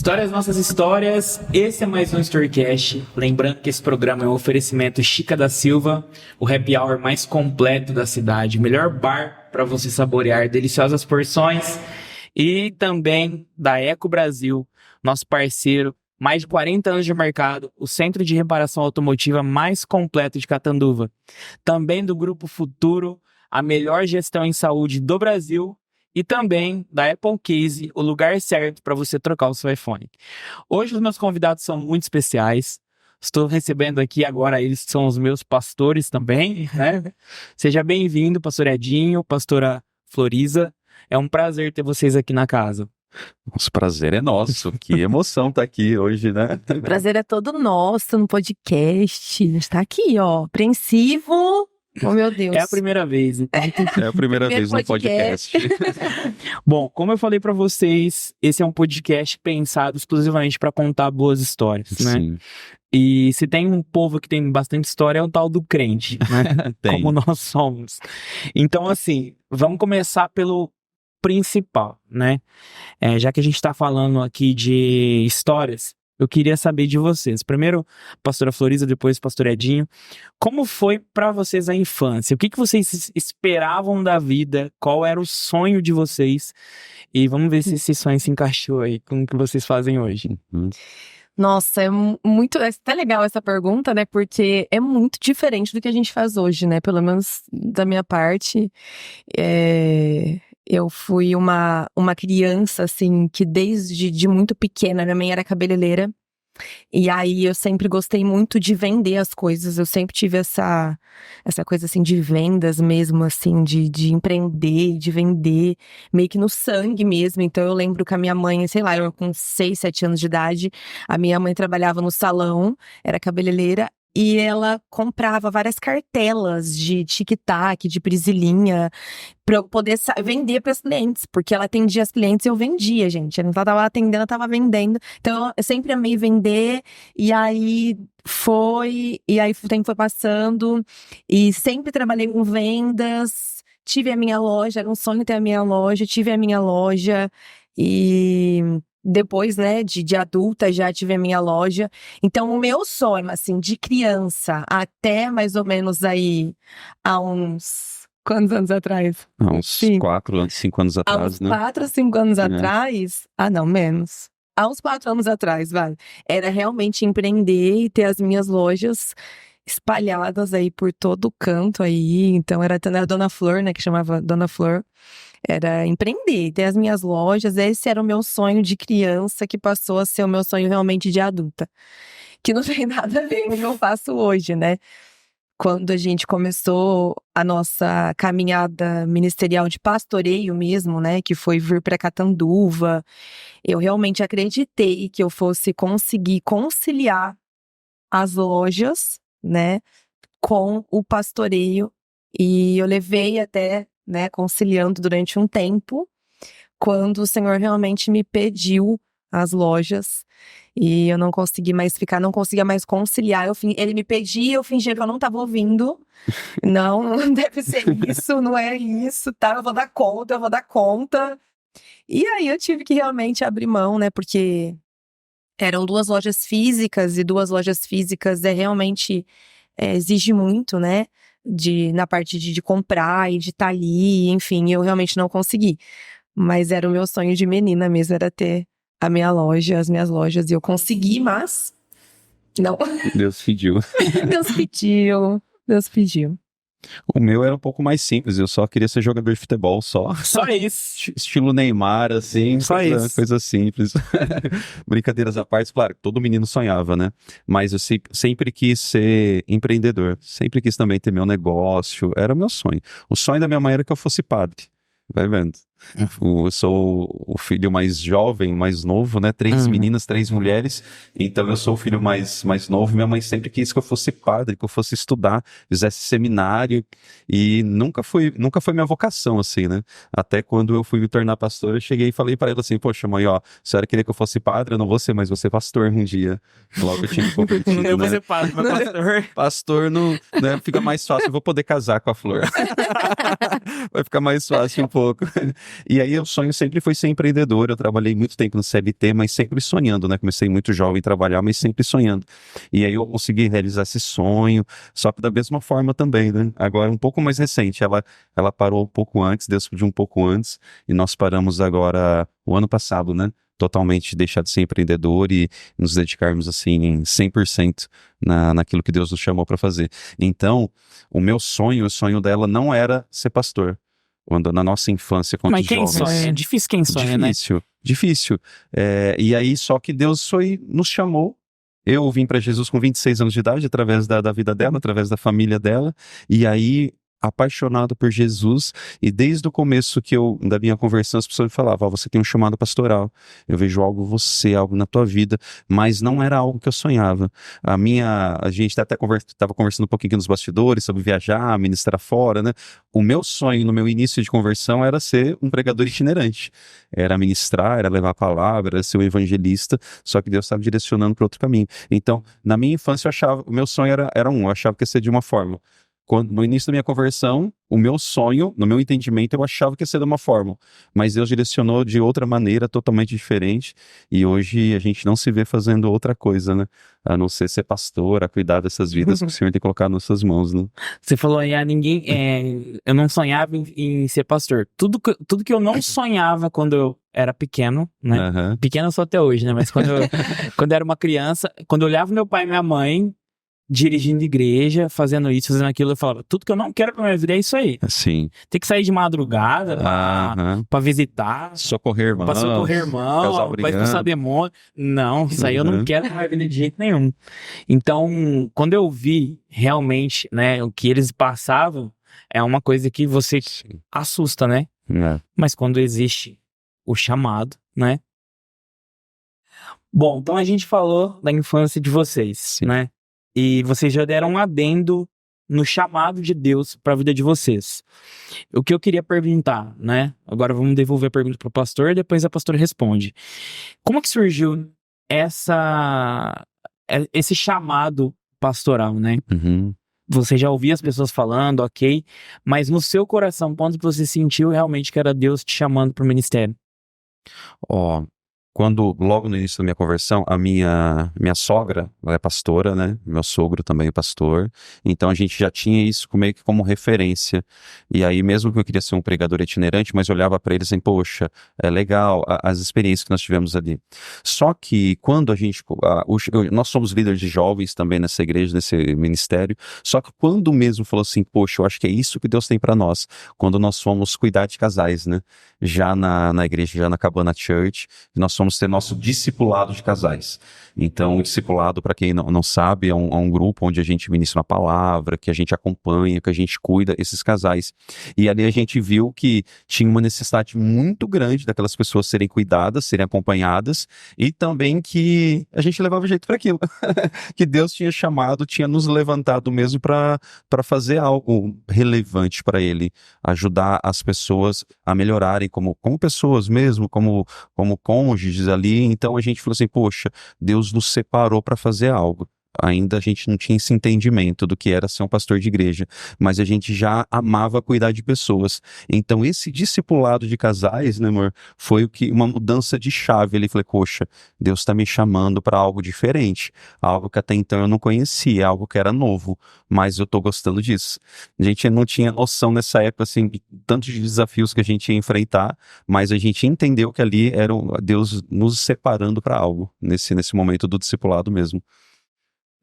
Histórias Nossas Histórias, esse é mais um Storycast. Lembrando que esse programa é um oferecimento Chica da Silva, o happy hour mais completo da cidade, o melhor bar para você saborear deliciosas porções. E também da Eco Brasil, nosso parceiro, mais de 40 anos de mercado, o centro de reparação automotiva mais completo de Catanduva. Também do Grupo Futuro, a melhor gestão em saúde do Brasil. E também da Apple Case, o lugar certo para você trocar o seu iPhone. Hoje os meus convidados são muito especiais. Estou recebendo aqui agora, eles são os meus pastores também, né? Seja bem-vindo, pastor Edinho, pastora Florisa. É um prazer ter vocês aqui na casa. O prazer é nosso. Que emoção estar aqui hoje, né? O prazer é todo nosso no podcast. A gente tá aqui, ó, apreensivo. Oh, meu Deus. É a primeira vez, então. É a primeira vez no podcast. Bom, como eu falei pra vocês, esse é um podcast pensado exclusivamente pra contar boas histórias, né? Sim. E se tem um povo que tem bastante história, é o tal do crente, né? Tem. Como nós somos. Então, assim, vamos começar pelo principal, né? Já que a gente tá falando aqui de histórias, eu queria saber de vocês. Primeiro, pastora Florisa, depois pastor Edinho. Como foi pra vocês a infância? O que vocês esperavam da vida? Qual era o sonho de vocês? E vamos ver se esse sonho se encaixou aí com o que vocês fazem hoje. Nossa, é até legal essa pergunta, né? Porque é muito diferente do que a gente faz hoje, né? Pelo menos da minha parte. Eu fui uma criança, assim, que desde muito pequena, minha mãe era cabeleireira. E aí eu sempre gostei muito de vender as coisas. Eu sempre tive essa coisa, assim, de vendas mesmo, assim, de empreender, de vender, meio que no sangue mesmo. Então eu lembro que a minha mãe, sei lá, eu com 6, 7 anos de idade, a minha mãe trabalhava no salão, era cabeleireira. E ela comprava várias cartelas de tic-tac, de prisilinha, pra eu poder vender para as clientes. Porque ela atendia as clientes e eu vendia, gente. Ela não tava atendendo, ela tava vendendo. Então, eu sempre amei vender. E aí o tempo foi passando. E sempre trabalhei com vendas. Tive a minha loja, era um sonho ter a minha loja. Tive a minha loja. E depois, né, de adulta, já tive a minha loja. Então, o meu sonho, assim, de criança até mais ou menos aí, há uns... Quantos anos atrás? Há uns 4, 5 anos atrás, há uns né? 4, 5 anos atrás? Ah, não, menos. Há uns 4 anos atrás, vai. Era realmente empreender e ter as minhas lojas espalhadas aí por todo o canto aí. Então, era a Dona Flor, né, que chamava Dona Flor. Era empreender, ter as minhas lojas. Esse era o meu sonho de criança, que passou a ser o meu sonho realmente de adulta. Que não tem nada a ver com o que eu faço hoje, né? Quando a gente começou a nossa caminhada ministerial de pastoreio mesmo, né? Que foi vir para Catanduva. Eu realmente acreditei que eu fosse conseguir conciliar as lojas, né? Com o pastoreio. E eu levei até, né, conciliando durante um tempo, quando o Senhor realmente me pediu as lojas, e eu não consegui mais ficar, não conseguia mais conciliar. Ele me pedia, eu fingia que eu não estava ouvindo. Não deve ser isso, não é isso, tá? Eu vou dar conta. E aí eu tive que realmente abrir mão, né, porque eram 2 lojas físicas, e 2 lojas físicas realmente exige muito, né? Na parte de comprar e de estar ali, enfim, eu realmente não consegui. Mas era o meu sonho de menina mesmo, era ter a minha loja, as minhas lojas, e eu consegui, mas não. Deus pediu. Deus pediu. O meu era um pouco mais simples, eu só queria ser jogador de futebol, só. Só isso. Estilo Neymar, assim, Só isso. Coisa simples. Brincadeiras à parte, claro, todo menino sonhava, né? Mas eu sempre quis ser empreendedor, sempre quis também ter meu negócio, era o meu sonho. O sonho da minha mãe era que eu fosse padre, vai vendo? Eu sou o filho mais jovem, mais novo, né? 3 meninas, 3 mulheres. Então eu sou o filho mais novo. Minha mãe sempre quis que eu fosse padre, que eu fosse estudar, fizesse seminário. E nunca foi minha vocação, assim, né? Até quando eu fui me tornar pastor, eu cheguei e falei para ela assim: poxa, mãe, ó, a senhora queria que eu fosse padre, eu não vou ser, mas vou ser pastor um dia. Logo eu tinha me convertido, Eu vou né? ser padre, mas pastor. Pastor não, né, fica mais fácil, eu vou poder casar com a Flor. Vai ficar mais fácil um pouco. E aí o sonho sempre foi ser empreendedor. Eu trabalhei muito tempo no CLT, mas sempre sonhando, né? Comecei muito jovem a trabalhar, mas sempre sonhando. E aí eu consegui realizar esse sonho, só que da mesma forma também, né? Agora um pouco mais recente, ela parou um pouco antes, Deus pediu um pouco antes, e nós paramos agora o ano passado, né? Totalmente deixar de ser empreendedor e nos dedicarmos assim em 100% naquilo que Deus nos chamou para fazer. Então, o sonho dela não era ser pastor. Quando na nossa infância, quando Mas quem jovens. sonha? É difícil quem sonha, né? Difícil. E aí, só que Deus nos chamou. Eu vim para Jesus com 26 anos de idade, através da vida dela, através da família dela. E aí, apaixonado por Jesus, e desde o começo da minha conversão, as pessoas me falavam, você tem um chamado pastoral, eu vejo algo na tua vida, mas não era algo que eu sonhava. A gente até estava conversando um pouquinho aqui nos bastidores, sobre viajar, ministrar fora, né? O meu sonho, no meu início de conversão, era ser um pregador itinerante, era ministrar, era levar a palavra, era ser um evangelista, só que Deus estava direcionando para outro caminho. Então, na minha infância, o meu sonho era eu achava que ia ser de uma forma. No início da minha conversão, o meu sonho, no meu entendimento, eu achava que ia ser de uma forma, mas Deus direcionou de outra maneira, totalmente diferente, e hoje a gente não se vê fazendo outra coisa, né? A não ser pastor, a cuidar dessas vidas que o Senhor tem colocado nas suas mãos, né? Você falou aí, eu não sonhava em ser pastor. Tudo que eu não sonhava quando eu era pequeno, né? Uhum. Pequeno eu sou até hoje, né? Mas quando eu era uma criança, quando eu olhava meu pai e minha mãe dirigindo igreja, fazendo isso, fazendo aquilo, eu falava, tudo que eu não quero pra minha vida é isso aí. Sim. Tem que sair de madrugada pra visitar, socorrer irmão, pra socorrer irmão, pra expulsar demônio. Não, isso aí eu não quero pra minha vida de jeito nenhum. Então, quando eu vi realmente, né, o que eles passavam, é uma coisa que você assusta, né? Mas quando existe o chamado, né? Bom, então a gente falou da infância de vocês, né? E vocês já deram um adendo no chamado de Deus para a vida de vocês. O que eu queria perguntar, né? Agora vamos devolver a pergunta para o pastor e depois a pastora responde. Como que surgiu esse chamado pastoral, né? Uhum. Você já ouvia as pessoas falando, ok, mas no seu coração, quando que você sentiu realmente que era Deus te chamando para o ministério? Logo no início da minha conversão, a minha sogra, ela é pastora, né? Meu sogro também é pastor. Então a gente já tinha isso meio que como referência. E aí, mesmo que eu queria ser um pregador itinerante, mas eu olhava para eles assim, poxa, é legal as experiências que nós tivemos ali. Só que quando nós somos líderes de jovens também nessa igreja, nesse ministério. Só que quando mesmo falou assim, poxa, eu acho que é isso que Deus tem para nós. Quando nós fomos cuidar de casais, né? Já na igreja, já na Cabana Church, nós fomos ter nosso discipulado de casais. Então, o discipulado, para quem não sabe, é um grupo onde a gente ministra uma palavra, que a gente acompanha, que a gente cuida esses casais. E ali a gente viu que tinha uma necessidade muito grande daquelas pessoas serem cuidadas, serem acompanhadas, e também que a gente levava jeito para aquilo. Que Deus tinha chamado, tinha nos levantado mesmo para fazer algo relevante para Ele, ajudar as pessoas a melhorarem como pessoas mesmo, como cônjuges ali. Então a gente falou assim, poxa, Deus nos separou para fazer algo. Ainda a gente não tinha esse entendimento do que era ser um pastor de igreja, mas a gente já amava cuidar de pessoas. Então esse discipulado de casais, né, amor, foi uma mudança de chave. Ele falou, poxa, Deus está me chamando para algo diferente, algo que até então eu não conhecia, algo que era novo, mas eu tô gostando disso. A gente não tinha noção nessa época, assim, de tantos desafios que a gente ia enfrentar, mas a gente entendeu que ali era Deus nos separando para algo, nesse momento do discipulado mesmo.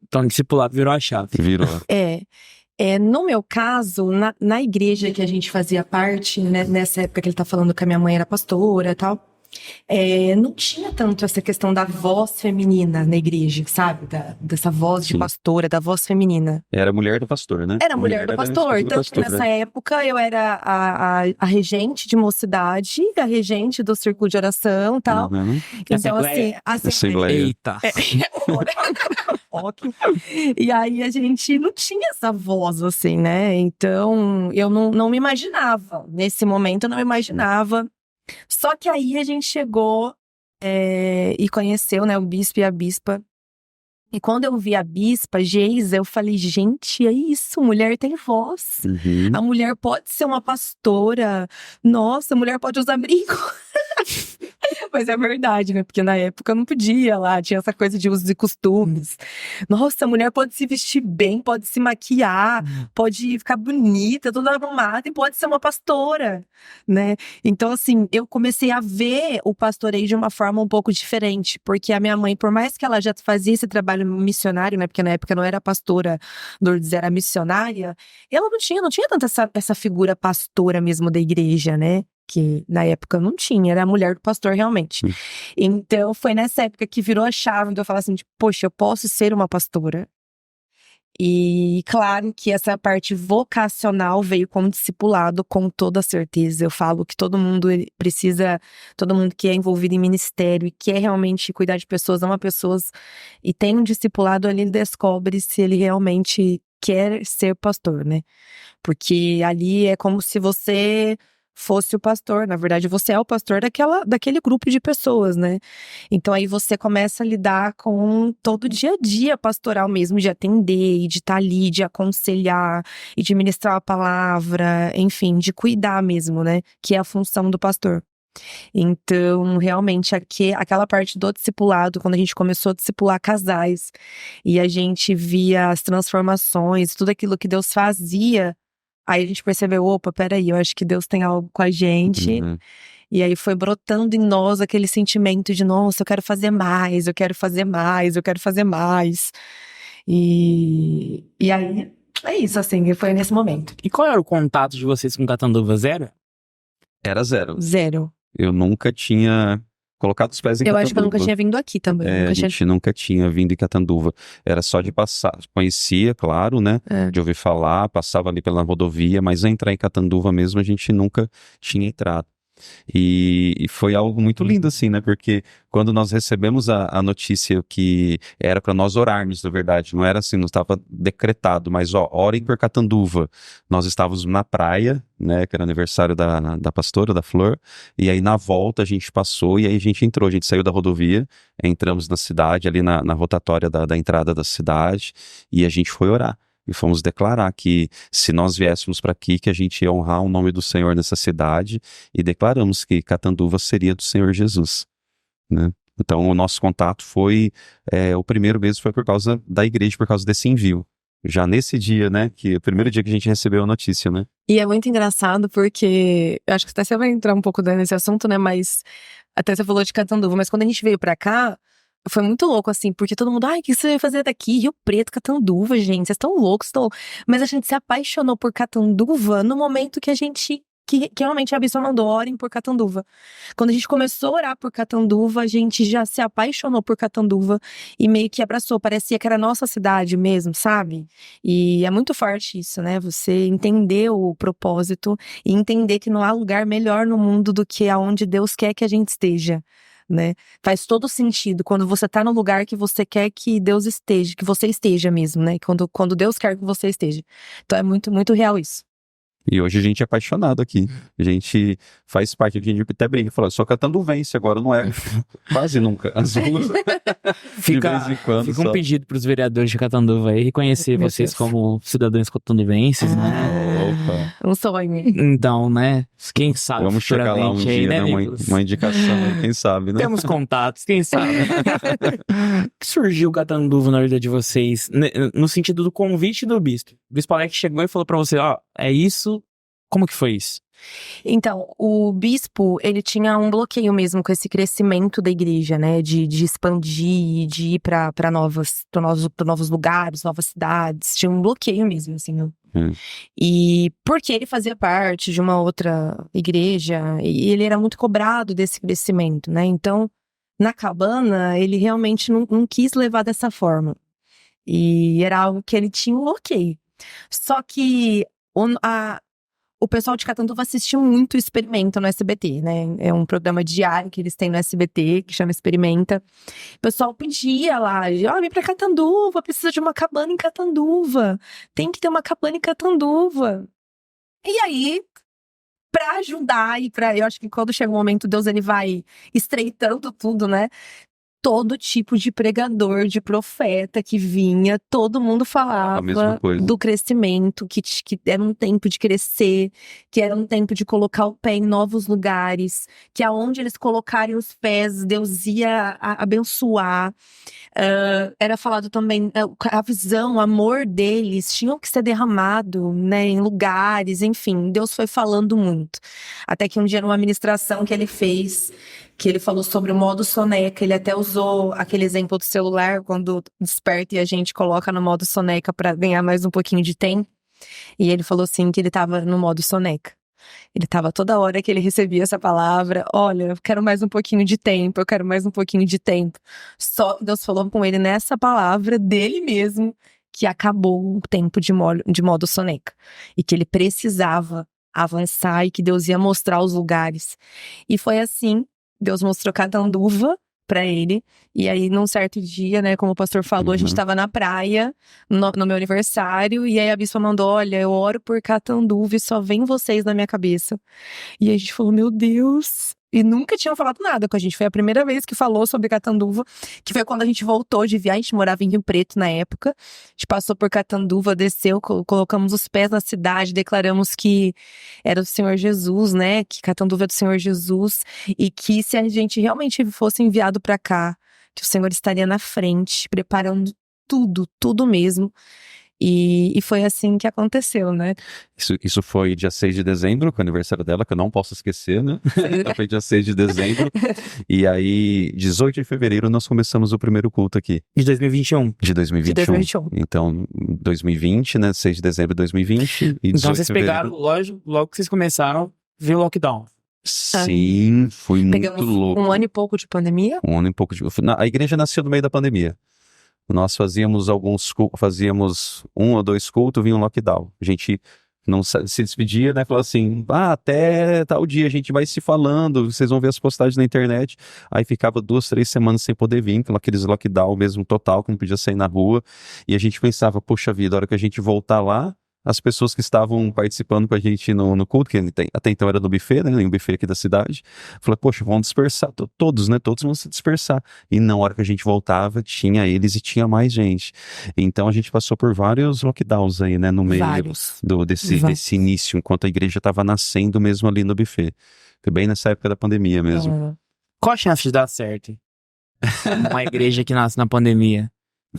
Então, o discipulado virou a chave. Virou. No meu caso, na igreja que a gente fazia parte, né, nessa época que ele tá falando que a minha mãe era pastora e tal, não tinha tanto essa questão da voz feminina na igreja, sabe? Dessa voz de pastora, da voz feminina. Era a mulher do pastor, né? Era a mulher do pastor. Tanto que nessa época eu era a regente de mocidade, a regente do círculo de oração e tal. Uhum. Então, assim, Assembleia. Eita! E aí a gente não tinha essa voz, assim, né? Então, eu não me imaginava. Nesse momento, eu não me imaginava. Só que aí a gente chegou e conheceu, né, o bispo e a bispa. E quando eu vi a bispa Geisa, eu falei, gente, é isso, mulher tem voz. A mulher pode ser uma pastora. Nossa, a mulher pode usar brinco. Mas é verdade, né? Porque na época não podia lá, tinha essa coisa de usos e costumes. Nossa, a mulher pode se vestir bem, pode se maquiar, pode ficar bonita, toda arrumada e pode ser uma pastora, né? Então, assim, eu comecei a ver o pastoreio de uma forma um pouco diferente, porque a minha mãe, por mais que ela já fazia esse trabalho missionário, né? Porque na época não era pastora, Lourdes era missionária, ela não tinha tanto essa figura pastora mesmo da igreja, né? Que na época não tinha, era a mulher do pastor realmente. Então foi nessa época que virou a chave, então eu falava assim, tipo, poxa, eu posso ser uma pastora. E claro que essa parte vocacional veio com o discipulado, com toda certeza. Eu falo que todo mundo precisa, todo mundo que é envolvido em ministério e quer realmente cuidar de pessoas, ama pessoas e tem um discipulado, ele descobre se ele realmente quer ser pastor, né? Porque ali é como se você fosse o pastor, na verdade você é o pastor daquele grupo de pessoas, né? Então aí você começa a lidar com todo o dia a dia pastoral mesmo, de atender, e de estar ali, de aconselhar, e de ministrar a palavra, enfim, de cuidar mesmo, né? Que é a função do pastor. Então, realmente, aquela parte do discipulado, quando a gente começou a discipular casais, e a gente via as transformações, tudo aquilo que Deus fazia, aí a gente percebeu, opa, peraí, eu acho que Deus tem algo com a gente. E aí foi brotando em nós aquele sentimento de, nossa, eu quero fazer mais, eu quero fazer mais, eu quero fazer mais. E aí, é isso, assim, foi nesse momento. E qual era o contato de vocês com Catanduva? Zero? Era zero. Zero. Eu nunca tinha colocado os pés em Eu Catanduva. acho que eu nunca tinha vindo aqui também. A gente nunca tinha vindo em Catanduva. Era só de passar. Conhecia, claro, né? De ouvir falar, passava ali pela rodovia, mas entrar em Catanduva mesmo a gente nunca tinha entrado. E foi algo muito lindo, assim, né? Porque quando nós recebemos a notícia que era para nós orarmos, na verdade, não era assim, não estava decretado, mas ó, orem por Catanduva. Nós estávamos na praia, né? Que era aniversário da pastora, da Flor, e aí na volta a gente passou e aí a gente entrou, a gente saiu da rodovia, entramos na cidade, ali na rotatória da entrada da cidade, e a gente foi orar. E fomos declarar que se nós viéssemos para aqui, que a gente ia honrar o nome do Senhor nessa cidade, e declaramos que Catanduva seria do Senhor Jesus, né? Então o nosso contato foi, o primeiro mesmo foi por causa da igreja, por causa desse envio. Já nesse dia, né, que o primeiro dia que a gente recebeu a notícia, né? E é muito engraçado porque, eu acho que até você vai entrar um pouco nesse assunto, né, mas até você falou de Catanduva, mas quando a gente veio pra cá, foi muito louco, assim, porque todo mundo, ai, o que você vai fazer daqui? Rio Preto, Catanduva, gente, vocês estão loucos, Mas a gente se apaixonou por Catanduva no momento que a gente, que realmente a Bispa mandou, orem por Catanduva. Quando a gente começou a orar por Catanduva, a gente já se apaixonou por Catanduva e meio que abraçou, parecia que era a nossa cidade mesmo, sabe? E é muito forte isso, né? Você entender o propósito e entender que não há lugar melhor no mundo do que aonde Deus quer que a gente esteja. Né? Faz todo sentido quando você tá no lugar que você quer que Deus esteja, que você esteja mesmo, né? Quando Deus quer que você esteja. Então é muito, muito real isso. E hoje a gente é apaixonado aqui. A gente faz parte, a gente até brinca, fala, só Catanduvense, agora não é quase nunca. As ruas, Fica, de vez em quando, fica um só. pedido pros vereadores de Catanduva aí reconhecer Meu vocês Deus. como cidadãos catanduvenses, né? Opa. Um sonho. Então, né? Quem sabe Vamos chegar lá um futuramente aí, dia, né, né? Nicolas? Uma indicação aí, quem sabe, né? Temos contatos, quem sabe? Que surgiu o Catanduva na vida de vocês, no sentido do convite do bispo. O bispo Alex chegou e falou pra você, ó, é isso. Como que foi isso? Então, o bispo, ele tinha um bloqueio mesmo com esse crescimento da igreja, né? De expandir, de ir para novos lugares, novas cidades. Tinha um bloqueio mesmo, assim. E porque ele fazia parte de uma outra igreja, e ele era muito cobrado desse crescimento, né? Então, na cabana, ele realmente não quis levar dessa forma. E era algo que ele tinha um bloqueio. Só que o pessoal de Catanduva assistiu muito Experimenta no SBT, né? É um programa diário que eles têm no SBT, que chama Experimenta. O pessoal pedia lá, vem pra Catanduva, precisa de uma cabana em Catanduva. Tem que ter uma cabana em Catanduva. E aí, pra ajudar eu acho que quando chega um momento, Deus ele vai estreitando tudo, né? todo tipo de pregador, de profeta que vinha, todo mundo A falava mesma coisa. do crescimento, que era um tempo de crescer, que era um tempo de colocar o pé em novos lugares, que aonde eles colocarem os pés, Deus ia abençoar. Era falado também, a visão, o amor deles tinham que ser derramado, né, em lugares, enfim, Deus foi falando muito. Até que um dia numa ministração que ele fez, que ele falou sobre o modo soneca, ele até usou aquele exemplo do celular, quando desperta e a gente coloca no modo soneca para ganhar mais um pouquinho de tempo. E ele falou assim que ele estava no modo soneca. Ele estava toda hora que ele recebia essa palavra, olha, eu quero mais um pouquinho de tempo, eu quero mais um pouquinho de tempo. Só que Deus falou com ele nessa palavra dele mesmo, que acabou o tempo de modo soneca. E que ele precisava avançar e que Deus ia mostrar os lugares. E foi assim, Deus mostrou Catanduva pra ele. E aí, num certo dia, né, como o pastor falou, a gente tava na praia, no meu aniversário, e aí a bispa mandou, olha, eu oro por Catanduva e só vem vocês na minha cabeça. E aí a gente falou, meu Deus... E nunca tinham falado nada com a gente. Foi a primeira vez que falou sobre Catanduva, que foi quando a gente voltou de viagem. A gente morava em Rio Preto na época. A gente passou por Catanduva, desceu, colocamos os pés na cidade, declaramos que era do Senhor Jesus, né? Que Catanduva é do Senhor Jesus. E que se a gente realmente fosse enviado pra cá, que o Senhor estaria na frente, preparando tudo mesmo. E foi assim que aconteceu, né? Isso foi dia 6 de dezembro, que é o aniversário dela, que eu não posso esquecer, né? Então foi dia 6 de dezembro. E aí, 18 de fevereiro, nós começamos o primeiro culto aqui. De 2021. De 2021. De 2021. Então, 2020, né? 6 de dezembro de 2020. E 18 Então vocês de fevereiro. pegaram, lógico, logo que vocês começaram, veio o lockdown. Sim, foi muito Pegamos louco. um ano e pouco de pandemia. Um ano e pouco de... A igreja nasceu no meio da pandemia. Nós fazíamos fazíamos 1 ou 2 cultos, vinha um lockdown. A gente não se despedia, né? Falava assim, até tal dia a gente vai se falando, vocês vão ver as postagens na internet. Aí ficava 2, 3 semanas sem poder vir, aqueles lockdown mesmo total, que não podia sair na rua. E a gente pensava, poxa vida, a hora que a gente voltar lá, as pessoas que estavam participando com a gente no culto, que até então era no buffet, né? Em um buffet aqui da cidade. Falei, poxa, vão dispersar, todos, né? Todos vão se dispersar. E na hora que a gente voltava, tinha eles e tinha mais gente. Então a gente passou por vários lockdowns aí, né? No meio Vários. desse início, enquanto a igreja estava nascendo mesmo ali no buffet. Foi bem nessa época da pandemia mesmo. Qual a chance de dar certo? Uma igreja que nasce na pandemia.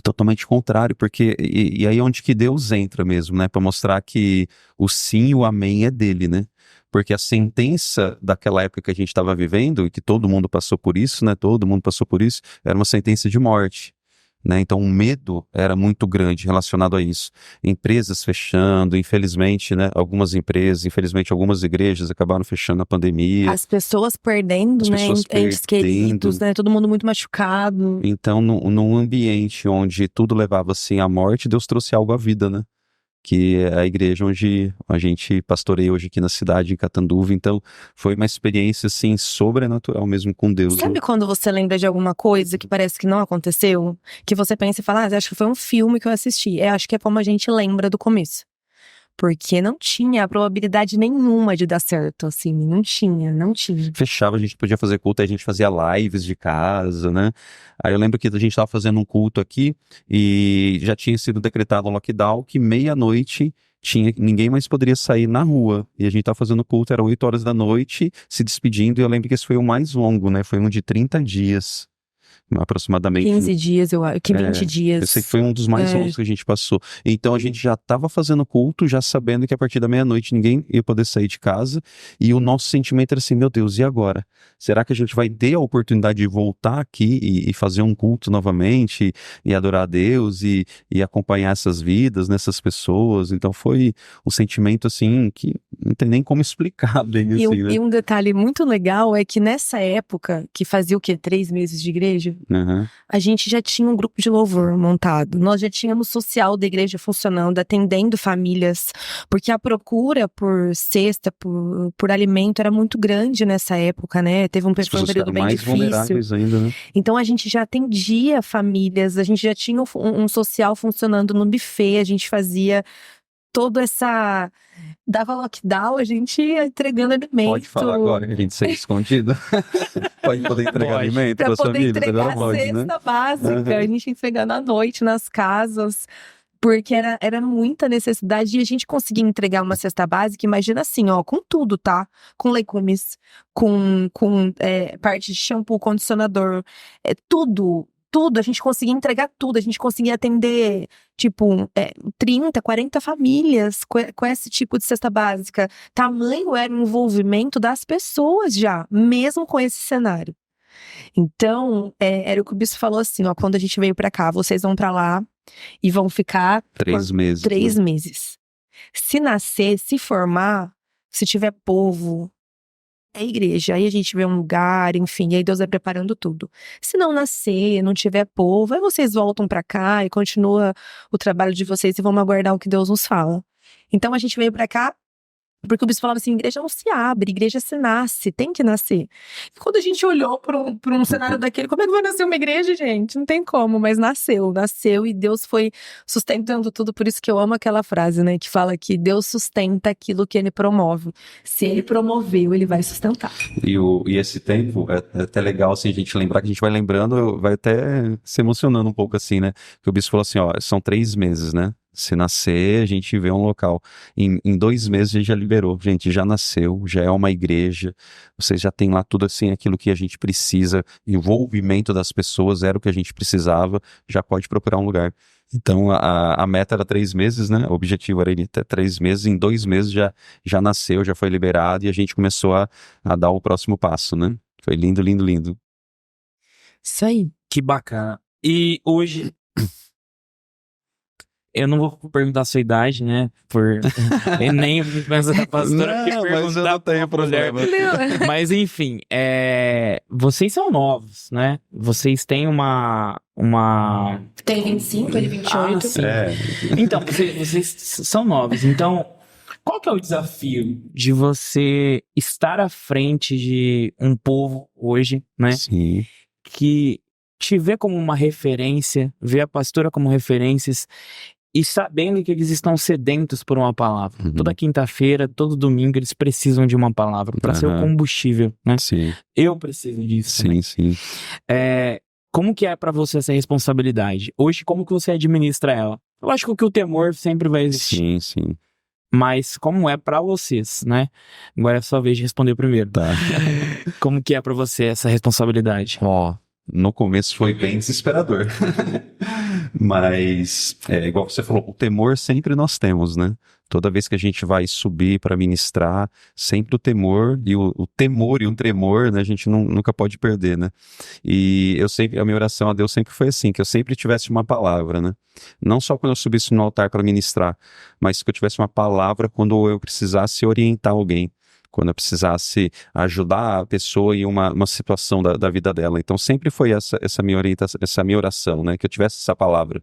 Totalmente contrário, porque e aí é onde que Deus entra mesmo, né, para mostrar que o sim e o amém é dele, né, porque a sentença daquela época que a gente estava vivendo, e que todo mundo passou por isso, né, todo mundo passou por isso, era uma sentença de morte, né, então o medo era muito grande relacionado a isso, empresas fechando, infelizmente, né, algumas empresas, infelizmente algumas igrejas acabaram fechando na pandemia. As pessoas perdendo, As né, pessoas entes queridos, né, todo mundo muito machucado. Então, num ambiente onde tudo levava assim à morte, Deus trouxe algo à vida, né? Que é a igreja onde a gente pastoreia hoje aqui na cidade, em Catanduva. Então, foi uma experiência assim sobrenatural mesmo com Deus. Sabe quando você lembra de alguma coisa que parece que não aconteceu? Que você pensa e fala, acho que foi um filme que eu assisti. Acho que é como a gente lembra do começo. Porque não tinha probabilidade nenhuma de dar certo, assim, não tinha. Fechava, a gente podia fazer culto, aí a gente fazia lives de casa, né? Aí eu lembro que a gente estava fazendo um culto aqui e já tinha sido decretado um lockdown que meia-noite ninguém mais poderia sair na rua. E a gente estava fazendo culto, era 8 horas da noite, se despedindo, e eu lembro que esse foi o mais longo, né? Foi um de 30 dias. Aproximadamente 15 dias, eu acho, que 20 dias. Eu sei que foi um dos mais longos que a gente passou. Então a gente já estava fazendo culto, já sabendo que a partir da meia-noite ninguém ia poder sair de casa, e o nosso sentimento era assim, meu Deus, e agora? Será que a gente vai ter a oportunidade de voltar aqui e fazer um culto novamente, e adorar a Deus, e acompanhar essas vidas, nessas pessoas? Então foi um sentimento assim, que não tem nem como explicar bem assim, né? E um detalhe muito legal é que nessa época, que fazia o quê? 3 meses de igreja? Uhum. A gente já tinha um grupo de louvor montado. Nós já tínhamos social da igreja funcionando, atendendo famílias, porque a procura por cesta, por alimento era muito grande nessa época, né? Teve um período bem mais difícil. vulneráveis ainda, né? Então a gente já atendia famílias, a gente já tinha um social funcionando no buffet, a gente fazia todo essa... Dava lockdown, a gente ia entregando alimento. Pode falar agora, a gente ser escondido. Pode poder entregar Pode. alimento Pra pra sua poder família. entregar Agora a pode, cesta né? básica. A gente entregando à noite nas casas. Porque era muita necessidade e a gente conseguia entregar uma cesta básica, imagina assim, ó, com tudo, tá? Com legumes, com parte de shampoo, condicionador, tudo, a gente conseguia entregar tudo, a gente conseguia atender, tipo, 30, 40 famílias com esse tipo de cesta básica. Tamanho era o envolvimento das pessoas já, mesmo com esse cenário. Então, era o que o bispo falou assim, ó, quando a gente veio pra cá, vocês vão pra lá, e vão ficar 3 meses. 3 né? meses. Se nascer, se formar, se tiver povo, é igreja. Aí a gente vê um lugar, enfim, aí Deus vai preparando tudo. Se não nascer, não tiver povo, aí vocês voltam pra cá e continua o trabalho de vocês e vamos aguardar o que Deus nos fala. Então a gente veio pra cá porque o bispo falava assim, igreja não se abre, igreja se nasce, tem que nascer. E quando a gente olhou para um cenário daquele, como é que vai nascer uma igreja, gente? Não tem como, mas nasceu e Deus foi sustentando tudo, por isso que eu amo aquela frase, né, que fala que Deus sustenta aquilo que ele promove. Se ele promoveu, ele vai sustentar. E esse tempo é até legal, assim, a gente lembrar, que a gente vai lembrando, vai até se emocionando um pouco, assim, né? Que o bispo falou assim, ó, são 3 meses, né? Se nascer, a gente vê um local. Em 2 meses, a gente já liberou. Gente, já nasceu, já é uma igreja. Vocês já tem lá tudo assim, aquilo que a gente precisa. Envolvimento das pessoas era o que a gente precisava. Já pode procurar um lugar. Então, a meta era 3 meses, né? O objetivo era ir até 3 meses. Em 2 meses já nasceu, já foi liberado. E a gente começou a dar o próximo passo, né? Foi lindo, lindo, lindo. Isso aí. Que bacana. E hoje, eu não vou perguntar a sua idade, né? E nem o pensa da pastora que Não, mas eu perguntar não tenho pra mulher. problema. Mas enfim, vocês são novos, né? Vocês têm uma... Tem 25, ele 28. Ah, sim. É. Então, vocês são novos. Então, qual que é o desafio de você estar à frente de um povo hoje, né? Sim. Que te vê como uma referência, vê a pastora como referências e sabendo que eles estão sedentos por uma palavra. Uhum. Toda quinta-feira, todo domingo, eles precisam de uma palavra para ser o combustível, né? Sim. Eu preciso disso. Também. Sim. Como que é para você essa responsabilidade? Hoje, como que você administra ela? Lógico que o temor sempre vai existir. Sim. Mas como é pra vocês, né? Agora é a sua vez de responder primeiro. Tá. Como que é pra você essa responsabilidade? Ó, no começo foi bem desesperador. Mas, igual você falou, o temor sempre nós temos, né? Toda vez que a gente vai subir para ministrar, sempre o temor e o temor e o tremor, né? A gente nunca pode perder, né? E a minha oração a Deus sempre foi assim, que eu sempre tivesse uma palavra, né? Não só quando eu subisse no altar para ministrar, mas que eu tivesse uma palavra quando eu precisasse orientar alguém. Quando eu precisasse ajudar a pessoa em uma situação da vida dela. Então sempre foi essa minha orientação, essa minha oração, né? Que eu tivesse essa palavra.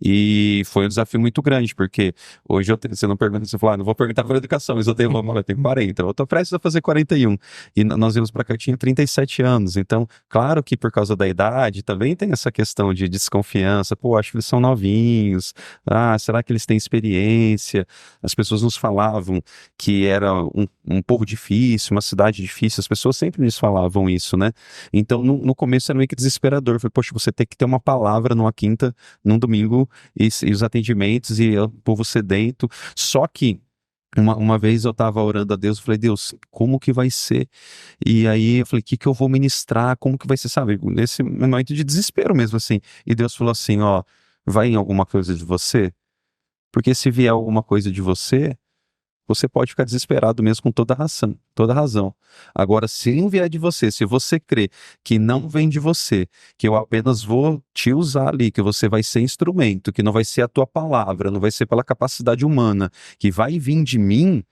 E foi um desafio muito grande, porque hoje você não pergunta, você fala, não vou perguntar para educação, mas eu tenho 40, eu estou prestes a fazer 41. E nós vimos para cá, eu tinha 37 anos. Então, claro que por causa da idade, também tem essa questão de desconfiança. Pô, acho que eles são novinhos. Ah, será que eles têm experiência? As pessoas nos falavam que era um povo difícil, uma cidade difícil, as pessoas sempre nos falavam isso, né? Então, no começo era meio que desesperador, foi, poxa, você tem que ter uma palavra numa quinta, num domingo, e os atendimentos, e o povo sedento, só que uma vez eu estava orando a Deus, eu falei, Deus, como que vai ser? E aí eu falei, o que eu vou ministrar? Como que vai ser, sabe? Nesse momento de desespero mesmo, assim. E Deus falou assim, ó, vai em alguma coisa de você? Porque se vier alguma coisa de você pode ficar desesperado mesmo com toda razão. Agora, se não vier de você, se você crê que não vem de você, que eu apenas vou te usar ali, que você vai ser instrumento, que não vai ser a tua palavra, não vai ser pela capacidade humana, que vai vir de mim,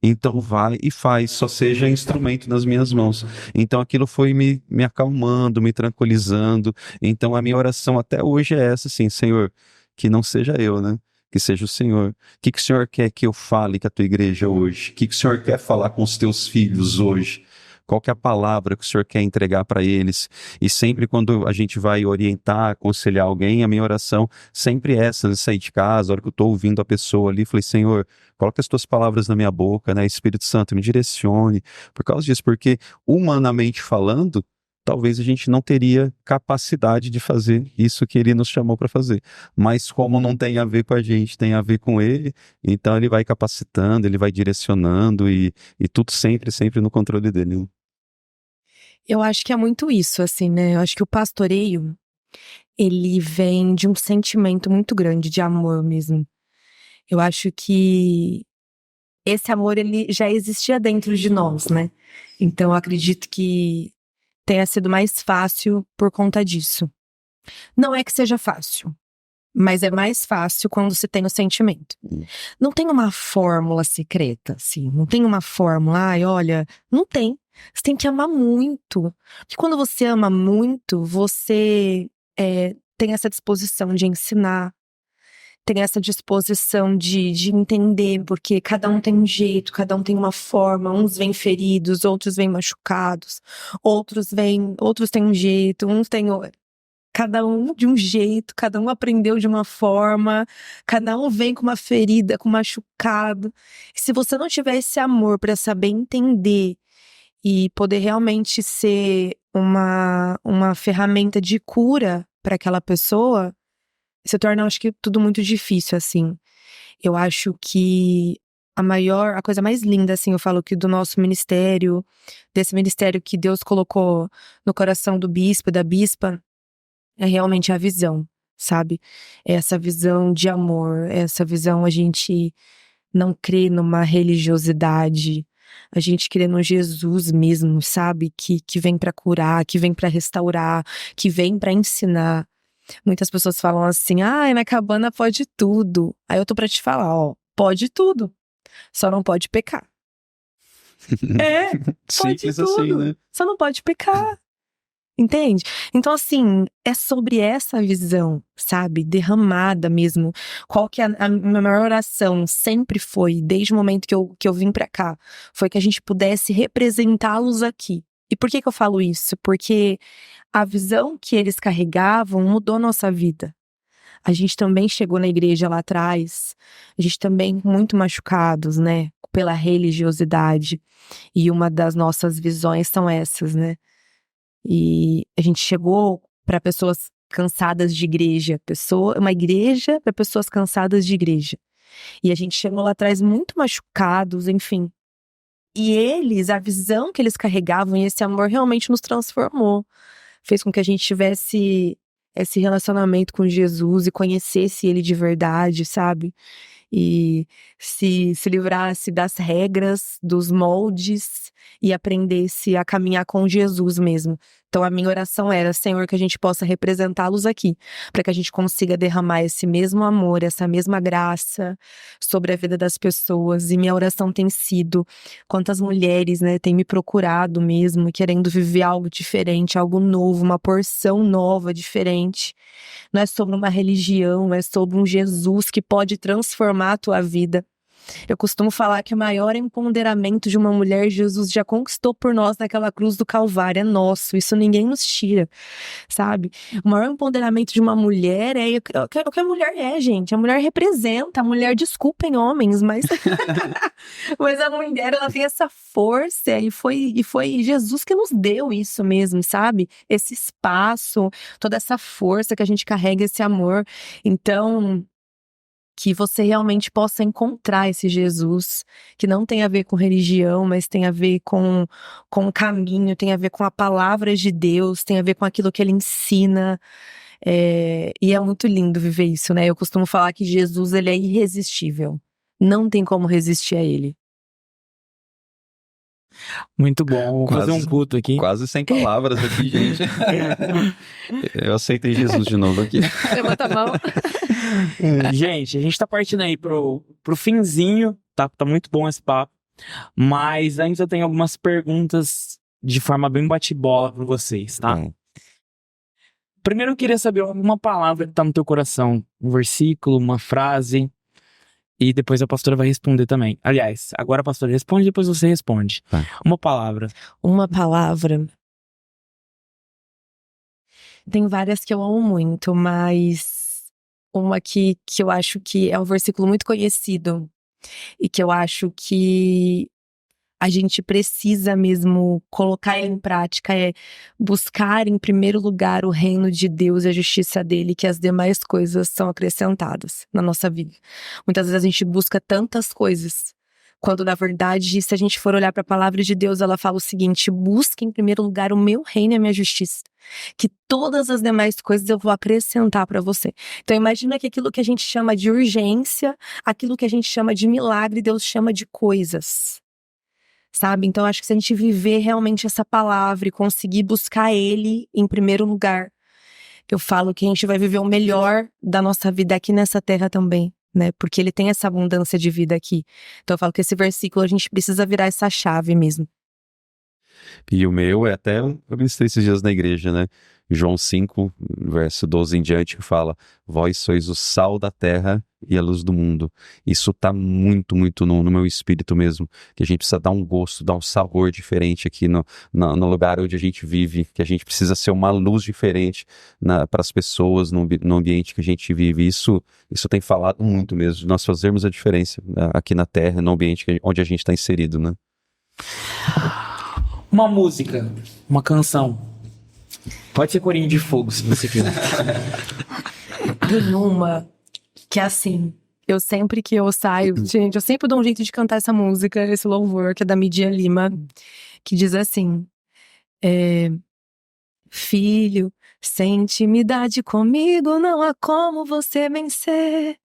então vai e faz, só seja instrumento nas minhas mãos. Então aquilo foi me acalmando, me tranquilizando. Então a minha oração até hoje é essa, assim, Senhor, que não seja eu, né? Que seja o Senhor. O que o Senhor quer que eu fale com a tua igreja hoje? O que o Senhor quer falar com os teus filhos hoje? qual que é a palavra que o Senhor quer entregar para eles. E sempre quando a gente vai orientar, aconselhar alguém, a minha oração sempre é essa, de sair de casa, a hora que eu estou ouvindo a pessoa ali, falei, Senhor, coloca as tuas palavras na minha boca, né? Espírito Santo, me direcione. Por causa disso, porque humanamente falando, talvez a gente não teria capacidade de fazer isso que ele nos chamou para fazer. Mas como não tem a ver com a gente, tem a ver com ele, então ele vai capacitando, ele vai direcionando e tudo sempre, sempre no controle dele. Eu acho que é muito isso, assim, né? Eu acho que o pastoreio, ele vem de um sentimento muito grande de amor mesmo. Eu acho que esse amor, ele já existia dentro de nós, né? Então, eu acredito que tenha sido mais fácil por conta disso. Não é que seja fácil, mas é mais fácil quando se tem o sentimento. Não tem uma fórmula secreta, assim. Não tem uma fórmula, ai, olha, não tem. Você tem que amar muito. Porque quando você ama muito, você tem essa disposição de ensinar, tem essa disposição de entender, porque cada um tem um jeito, cada um tem uma forma, uns vêm feridos, outros vêm machucados, outros têm um jeito, uns têm cada um de um jeito, cada um aprendeu de uma forma, cada um vem com uma ferida, com um machucado. E se você não tiver esse amor para saber entender e poder realmente ser uma ferramenta de cura para aquela pessoa, se torna, acho que, tudo muito difícil, assim. Eu acho que a coisa mais linda, assim, eu falo que do nosso ministério, desse ministério que Deus colocou no coração do bispo e da bispa, é realmente a visão, sabe? É essa visão de amor, é essa visão, a gente não crê numa religiosidade, a gente crê no Jesus mesmo, sabe? Que vem pra curar, que vem pra restaurar, que vem pra ensinar. Muitas pessoas falam assim, na cabana pode tudo. Aí eu tô pra te falar, ó, pode tudo, só não pode pecar. Pode Simples tudo, assim, né? só não pode pecar. Entende? Então, assim, é sobre essa visão, sabe? Derramada mesmo. Qual que é a minha maior oração? Sempre foi, desde o momento que eu vim pra cá, foi que a gente pudesse representá-los aqui. E por que eu falo isso? Porque a visão que eles carregavam mudou nossa vida. A gente também chegou na igreja lá atrás, a gente também muito machucados, né? Pela religiosidade. E uma das nossas visões são essas, né? E a gente chegou para pessoas cansadas de igreja, uma igreja para pessoas cansadas de igreja. E a gente chegou lá atrás muito machucados, enfim. E eles, a visão que eles carregavam e esse amor realmente nos transformou. Fez com que a gente tivesse esse relacionamento com Jesus e conhecesse ele de verdade, sabe? E se livrasse das regras, dos moldes e aprendesse a caminhar com Jesus mesmo. Então a minha oração era, Senhor, que a gente possa representá-los aqui, para que a gente consiga derramar esse mesmo amor, essa mesma graça sobre a vida das pessoas. E minha oração tem sido, quantas mulheres, né, têm me procurado mesmo, querendo viver algo diferente, algo novo, uma porção nova, diferente. Não é sobre uma religião, é sobre um Jesus que pode transformar a tua vida. Eu costumo falar que o maior empoderamento de uma mulher, Jesus já conquistou por nós naquela cruz do Calvário, é nosso, isso ninguém nos tira, sabe? O maior empoderamento de uma mulher é o que a mulher é, gente. A mulher representa, a mulher, desculpem homens, mas mas a mulher, ela tem essa força e foi Jesus que nos deu isso mesmo, sabe? Esse espaço, toda essa força que a gente carrega, esse amor. Então, que você realmente possa encontrar esse Jesus, que não tem a ver com religião, mas tem a ver com o caminho, tem a ver com a palavra de Deus, tem a ver com aquilo que ele ensina. E é muito lindo viver isso, né? Eu costumo falar que Jesus, ele é irresistível. Não tem como resistir a ele. Muito bom. Vou fazer um culto aqui. Quase sem palavras aqui, gente. Eu aceitei Jesus de novo aqui. Levanta a mão. Gente, a gente tá partindo aí pro finzinho, tá muito bom esse papo, mas ainda tem algumas perguntas de forma bem bate-bola pra vocês, tá? Primeiro eu queria saber alguma palavra que tá no teu coração, um versículo, uma frase, E depois a pastora vai responder também. Aliás, agora a pastora responde, depois você responde. Tá. Uma palavra. Uma palavra. Tem várias que eu amo muito, mas uma que eu acho que é um versículo muito conhecido e que eu acho que a gente precisa mesmo colocar ele em prática é buscar em primeiro lugar o reino de Deus e a justiça dele, que as demais coisas são acrescentadas na nossa vida. Muitas vezes a gente busca tantas coisas, quando na verdade, se a gente for olhar para a palavra de Deus, ela fala o seguinte: busque em primeiro lugar o meu reino e a minha justiça, que todas as demais coisas eu vou acrescentar para você. Então imagina que aquilo que a gente chama de urgência, aquilo que a gente chama de milagre, Deus chama de coisas. Sabe? Então, acho que se a gente viver realmente essa palavra e conseguir buscar ele em primeiro lugar, eu falo que a gente vai viver o melhor da nossa vida aqui nessa terra também, né? Porque ele tem essa abundância de vida aqui. Então, eu falo que esse versículo a gente precisa virar essa chave mesmo. E o meu é até, eu ministrei esses dias na igreja, né? João 5, verso 12 em diante, que fala: vós sois o sal da terra e a luz do mundo. Isso tá muito, muito no meu espírito mesmo, que a gente precisa dar um gosto, dar um sabor diferente aqui no lugar onde a gente vive, que a gente precisa ser uma luz diferente para as pessoas, no ambiente que a gente vive. Isso tem falado muito mesmo, nós fazermos a diferença aqui na terra, no ambiente onde a gente está inserido, né? Uma música, uma canção. Pode ser Corinho de Fogo, se você quiser. Tem uma que é assim, eu sempre que eu saio, gente, eu sempre dou um jeito de cantar essa música, esse louvor, que é da Midia Lima, que diz assim: filho, sem intimidade comigo não há como você vencer.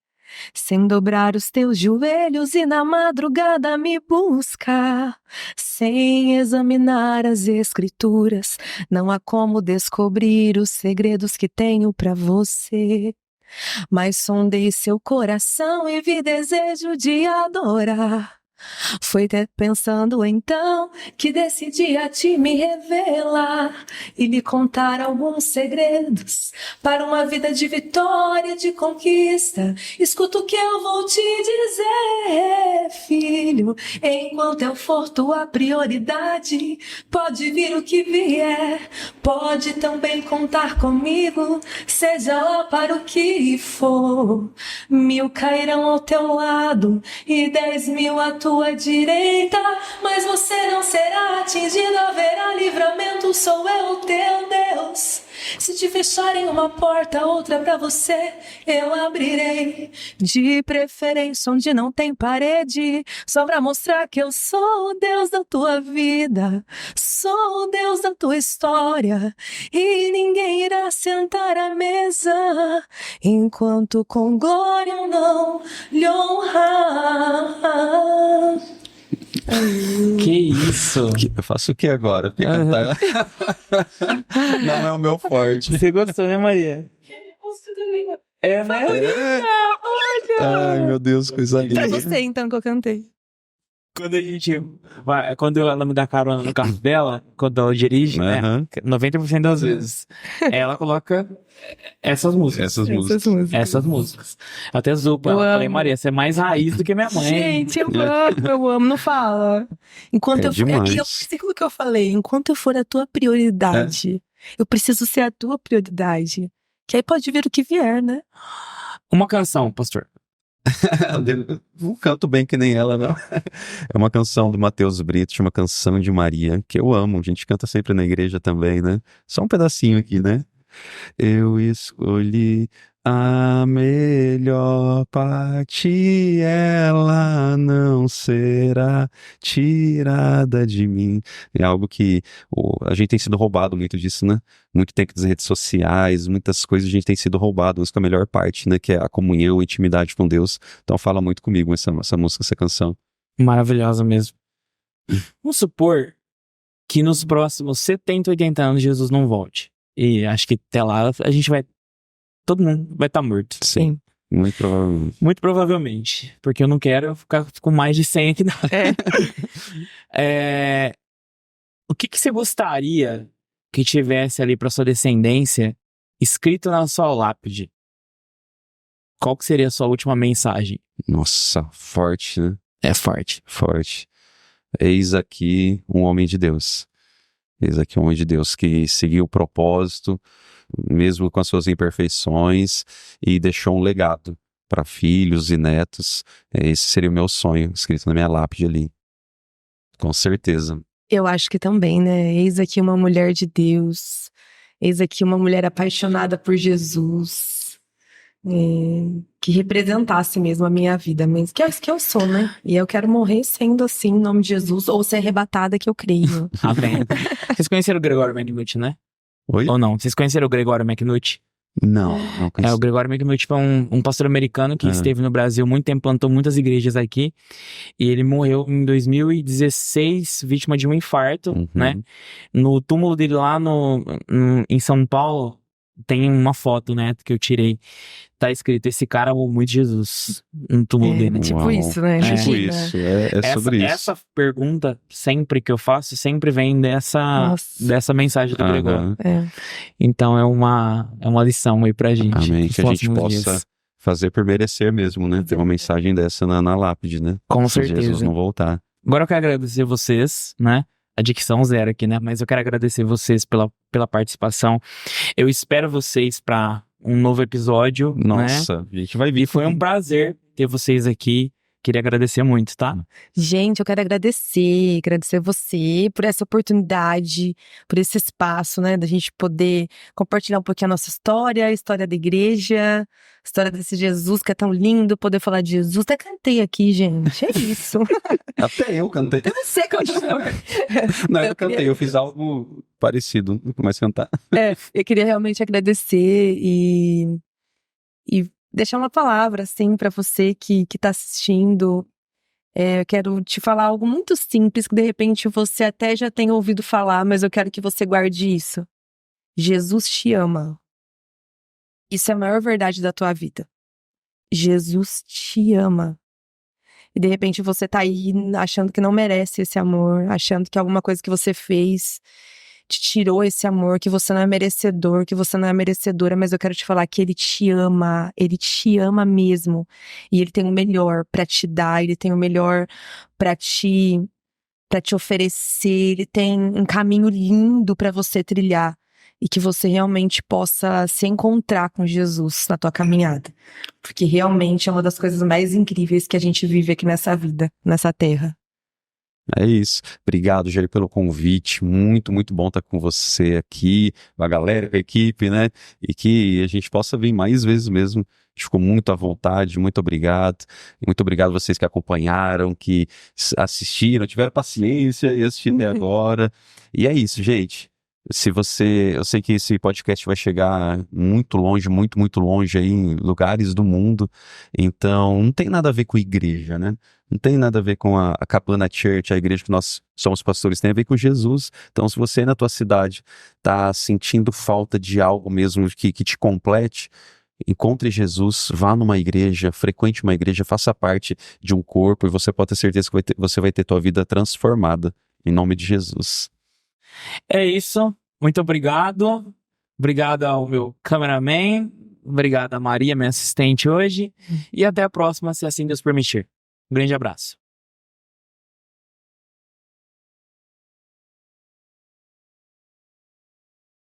Sem dobrar os teus joelhos e na madrugada me buscar. Sem examinar as escrituras, não há como descobrir os segredos que tenho pra você. Mas sondei seu coração e vi desejo de adorar. Foi até pensando então que decidi a ti me revelar e lhe contar alguns segredos para uma vida de vitória, de conquista. Escuta o que eu vou te dizer, filho. Enquanto eu for tua prioridade, pode vir o que vier, pode também contar comigo, seja lá para o que for. 1000 cairão ao teu lado e 10.000 à tua direita, mas você não será atingido, haverá livramento, sou eu teu Deus. Se te fecharem uma porta, outra pra você eu abrirei, de preferência onde não tem parede, só pra mostrar que eu sou o Deus da tua vida, sou o Deus da tua história, e ninguém irá sentar à mesa enquanto com glória eu não lhe honrar. Que isso? Eu faço o que agora? Cantar? Não é o meu forte. Você gostou, né, Maria? É, né? Ai, meu Deus, coisa linda. Pra você então que eu cantei. Quando ela me dá carona no carro dela, quando ela dirige, né? Aham. 90% das vezes, ela coloca essas músicas. Essas músicas. Eu até zoo pra ela. Eu Falei, amo. Maria, você é mais raiz do que minha mãe. Gente, eu amo, não fala. Enquanto É demais. E o versículo que eu falei, enquanto eu for a tua prioridade, eu preciso ser a tua prioridade. Que aí pode vir o que vier, né? Uma canção, pastor. Não canto bem que nem ela, não. É uma canção do Matheus Brito, chama Canção de Maria, que eu amo. A gente canta sempre na igreja também, né? Só um pedacinho aqui, né? Eu escolhi a melhor parte, ela não será tirada de mim. É algo que a gente tem sido roubado muito disso, né? Muito tempo das redes sociais, muitas coisas a gente tem sido roubado, mas com a melhor parte, né? Que é a comunhão, a intimidade com Deus. Então fala muito comigo essa música, essa canção. Maravilhosa mesmo. Vamos supor que nos próximos 70, 80 anos Jesus não volte. E acho que até lá a gente vai... Todo mundo vai estar morto. Sim. Muito provavelmente. Muito provavelmente. Porque eu não quero ficar com mais de 100 aqui. O que você gostaria que tivesse ali para sua descendência escrito na sua lápide? qual que seria a sua última mensagem? Nossa, forte, né? É forte. Forte. Eis aqui um homem de Deus. Eis aqui um homem de Deus que seguiu o propósito, mesmo com as suas imperfeições, e deixou um legado para filhos e netos. Esse seria o meu sonho, escrito na minha lápide ali. Com certeza. Eu acho que também, né? Eis aqui uma mulher de Deus. Eis aqui uma mulher apaixonada por Jesus. Que representasse mesmo a minha vida, mesmo. Que é isso que eu sou, né? E eu quero morrer sendo assim, em nome de Jesus, ou ser arrebatada, que eu creio. Amém. Vocês conheceram o Gregório McNutt, né? Oi? Ou não? Vocês conheceram o Gregório McNutt? Não O conheço. Gregório McNutt foi um pastor americano que esteve no Brasil muito tempo, plantou muitas igrejas aqui. E ele morreu em 2016, vítima de um infarto, né? No túmulo dele lá em São Paulo, tem uma foto, né, que eu tirei. Tá escrito, esse cara amou muito Jesus, no túmulo dele. Tipo Uau. isso, né? Tipo Imagina. isso, é sobre isso. Essa pergunta, sempre que eu faço, sempre vem dessa mensagem do Gregório. Aham. Então é uma lição aí pra gente. Amém, nos que a gente próximos possa dias. fazer por merecer mesmo, né? Ter uma mensagem dessa na lápide, né? Com Se certeza. Jesus não voltar. Agora eu quero agradecer vocês, né? A dicção zero aqui, né? Mas eu quero agradecer vocês pela participação. Eu espero vocês pra um novo episódio, né? Nossa, a gente vai vir. E foi um prazer ter vocês aqui. Queria agradecer muito, tá? Gente, eu quero agradecer você por essa oportunidade, por esse espaço, né, da gente poder compartilhar um pouquinho a nossa história, a história da igreja, a história desse Jesus que é tão lindo, poder falar de Jesus. Até cantei aqui, gente, é isso. Até eu cantei. Você continua. Não, eu cantei, eu fiz algo parecido, mas cantar. Eu queria realmente agradecer e deixar uma palavra, assim, pra você que tá assistindo. Eu quero te falar algo muito simples, que de repente você até já tem ouvido falar, mas eu quero que você guarde isso. Jesus te ama. Isso é a maior verdade da tua vida. Jesus te ama. E de repente você tá aí achando que não merece esse amor, achando que alguma coisa que você fez te tirou esse amor, que você não é merecedor, que você não é merecedora, mas eu quero te falar que ele te ama mesmo. E ele tem o melhor pra te dar, ele tem o melhor pra te oferecer, ele tem um caminho lindo pra você trilhar e que você realmente possa se encontrar com Jesus na tua caminhada. Porque realmente é uma das coisas mais incríveis que a gente vive aqui nessa vida, nessa terra. É isso. Obrigado, Jair, pelo convite. Muito, muito bom estar com você aqui, com a galera, com a equipe, né? E que a gente possa vir mais vezes mesmo. A gente ficou muito à vontade. Muito obrigado. E muito obrigado a vocês que acompanharam, que assistiram, tiveram paciência e assistiram até agora. E é isso, gente. Eu sei que esse podcast vai chegar muito longe, muito, muito longe aí em lugares do mundo. Então, não tem nada a ver com igreja, né? Não tem nada a ver com a Capana Church, a igreja que nós somos pastores, tem a ver com Jesus. Então, se você na tua cidade está sentindo falta de algo mesmo que te complete, encontre Jesus, vá numa igreja, frequente uma igreja, faça parte de um corpo e você pode ter certeza que você vai ter tua vida transformada, em nome de Jesus. É isso. Muito obrigado. Obrigado ao meu cameraman. Obrigado a Maria, minha assistente hoje. E até a próxima, se assim Deus permitir. Um grande abraço.